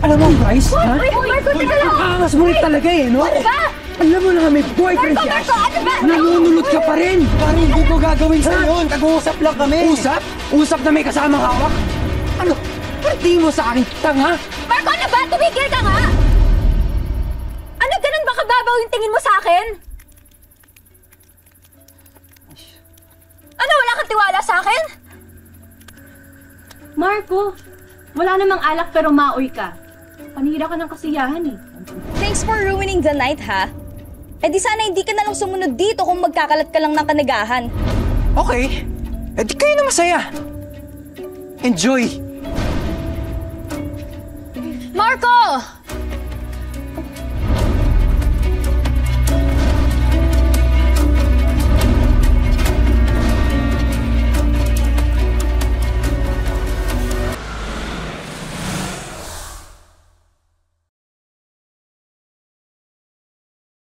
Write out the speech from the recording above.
Alam mo, Bryce, ha? Marco, teka lang! Angas mo rin talaga eh, no? Ano ba? Alam mo na may boyfriend siya. Marco, ano ba? Nanunulot ka pa rin. Parang hindi ko gagawin sa yun. Nag-uusap lang kami. Usap? Usap na may kasamang hawak? Ano? Parang mo sa akin, tanga? Marco, ano ba? Tumigil ka nga! Ano, ganun ba kababaw yung tingin mo sa akin? Ano, wala kang tiwala sa akin? Marco, wala namang alak pero maoy ka. Panira ka ng kasiyahan eh. Thanks for ruining the night, ha? Eh di sana hindi ka na lang sumunod dito kung magkakalat ka lang ng kanagahan. Okay. Eh di kayo na masaya. Enjoy.